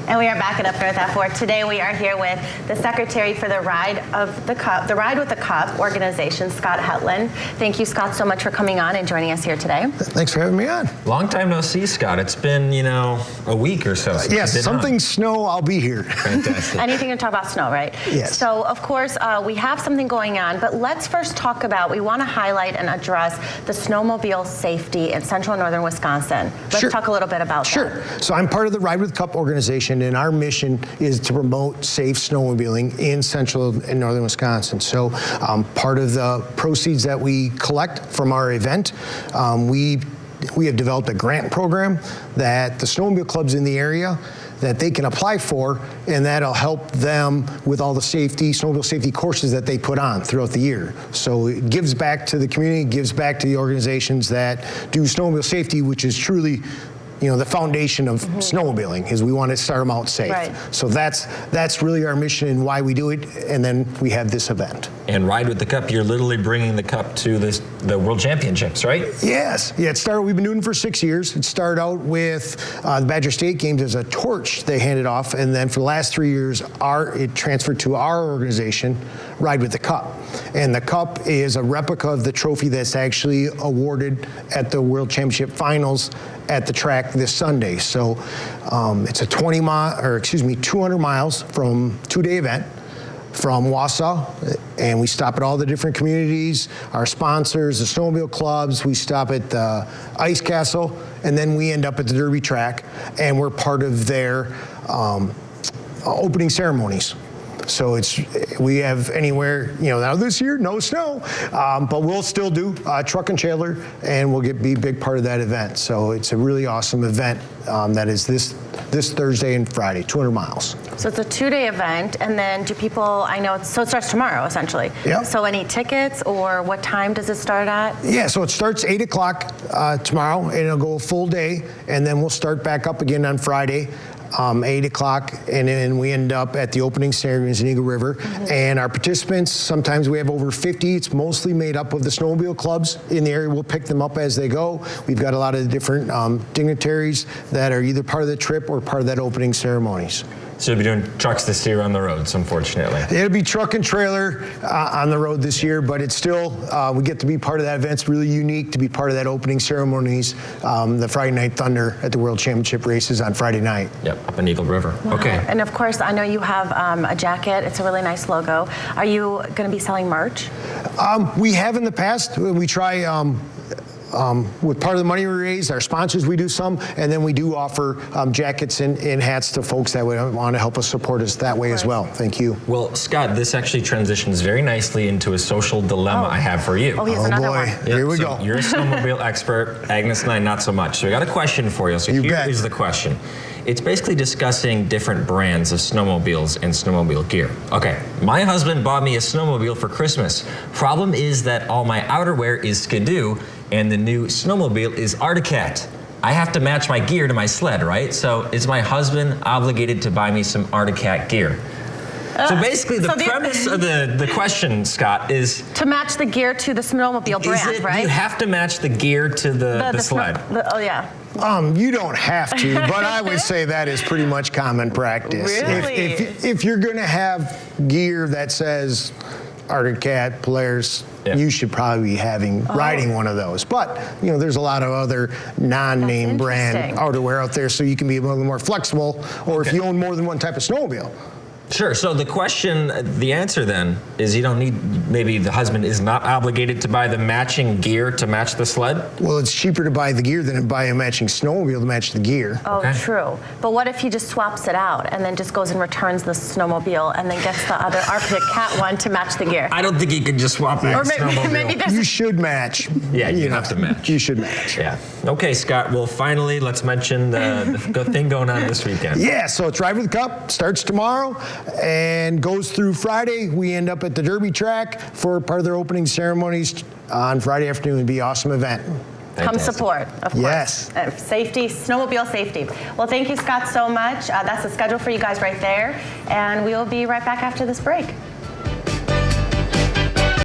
And we are back at Up North F4. Today we are here with the Secretary for the Ride with the Cup organization, Scott Hetland. Thank you, Scott, so much for coming on and joining us here today. Thanks for having me on. Long time no see, Scott. It's been, a week or so. Yes, something snow, I'll be here. Fantastic. Anything to talk about snow, right? Yes. So, of course, we have something going on, but let's first talk about, we want to highlight and address the snowmobile safety in central and northern Wisconsin. Let's talk a little bit about that. Sure. So I'm part of the Ride with Cup organization, and our mission is to promote safe snowmobiling in central and northern Wisconsin. So part of the proceeds that we collect from our event, we have developed a grant program that the snowmobile clubs in the area that they can apply for, and that'll help them with all the snowmobile safety courses that they put on throughout the year. So it gives back to the community, gives back to the organizations that do snowmobile safety, which is truly the foundation of snowmobiling, is we want to start them out safe. Right. So that's really our mission and why we do it, and then we have this event. And Ride with the Cup, you're literally bringing the cup to the World Championships, right? Yes. Yeah, we've been doing it for 6 years. It started out with the Badger State Games as a torch they handed off, and then for the last 3 years, it transferred to our organization, Ride with the Cup. And the cup is a replica of the trophy that's actually awarded at the World Championship Finals at the track this Sunday. So it's a 200 miles from 2-day event from Wausau, and we stop at all the different communities, our sponsors, the snowmobile clubs. We stop at the Ice Castle, and then we end up at the Derby track, and we're part of their opening ceremonies. So we have anywhere, now this year, no snow, but we'll still do truck and trailer, and we'll be a big part of that event. So it's a really awesome event that is this Thursday and Friday, 200 miles. So it's a 2-day event, and then do people, so it starts tomorrow, essentially. Yeah. So any tickets, or what time does it start at? Yeah, so it starts 8 o'clock tomorrow, and it'll go a full day, and then we'll start back up again on Friday. 8 o'clock, and then we end up at the opening ceremonies in Eagle River. And our participants, sometimes we have over 50. It's mostly made up of the snowmobile clubs in the area. We'll pick them up as they go. We've got a lot of different dignitaries that are either part of the trip or part of that opening ceremonies. So you'll be doing trucks this year on the roads, unfortunately. It'll be truck and trailer on the road this year, but it's still, we get to be part of that event. It's really unique to be part of that opening ceremonies, the Friday Night Thunder at the World Championship races on Friday night. Yep, up in Eagle River. Wow. Okay. And of course, I know you have a jacket. It's a really nice logo. Are you going to be selling merch? We have in the past. We try with part of the money we raise, our sponsors, we do some, and then we do offer jackets and hats to folks that would want to help us support us that way as well. Thank you. Well, Scott, this actually transitions very nicely into a social dilemma I have for you. Oh, here's another one. Here we go. You're a snowmobile expert, Agnes and I not so much. So we got a question for you. So here is the question. It's basically discussing different brands of snowmobiles and snowmobile gear. Okay, my husband bought me a snowmobile for Christmas. Problem is that all my outerwear is Skidoo, and the new snowmobile is Arctic Cat. I have to match my gear to my sled, right? So is my husband obligated to buy me some Arctic Cat gear? So basically, the premise of the question, Scott, is to match the gear to the snowmobile brand, right? You have to match the gear to the sled. Oh, yeah. You don't have to, but I would say that is pretty much common practice. Really? If you're going to have gear that says Arctic Cat, Polaris, you should probably be riding one of those. But there's a lot of other non-name brand outerwear out there, so you can be a little more flexible. Or if you own more than one type of snowmobile. Sure. So the answer then is you don't need, maybe the husband is not obligated to buy the matching gear to match the sled? Well, it's cheaper to buy the gear than to buy a matching snowmobile to match the gear. Oh, true. But what if he just swaps it out and then just goes and returns the snowmobile and then gets the other Arctic Cat one to match the gear? I don't think he could just swap that snowmobile. Maybe you should match. Yeah, you have to match. You should match. Yeah. Okay, Scott. Well, finally, let's mention the thing going on this weekend. Yeah, so it's Ride with the Cup. Starts tomorrow and goes through Friday. We end up at the Derby track for part of their opening ceremonies on Friday afternoon. It'd be an awesome event. Fantastic. Come support, of course. Yes. Safety, snowmobile safety. Well, thank you, Scott, so much. That's the schedule for you guys right there. And we will be right back after this break.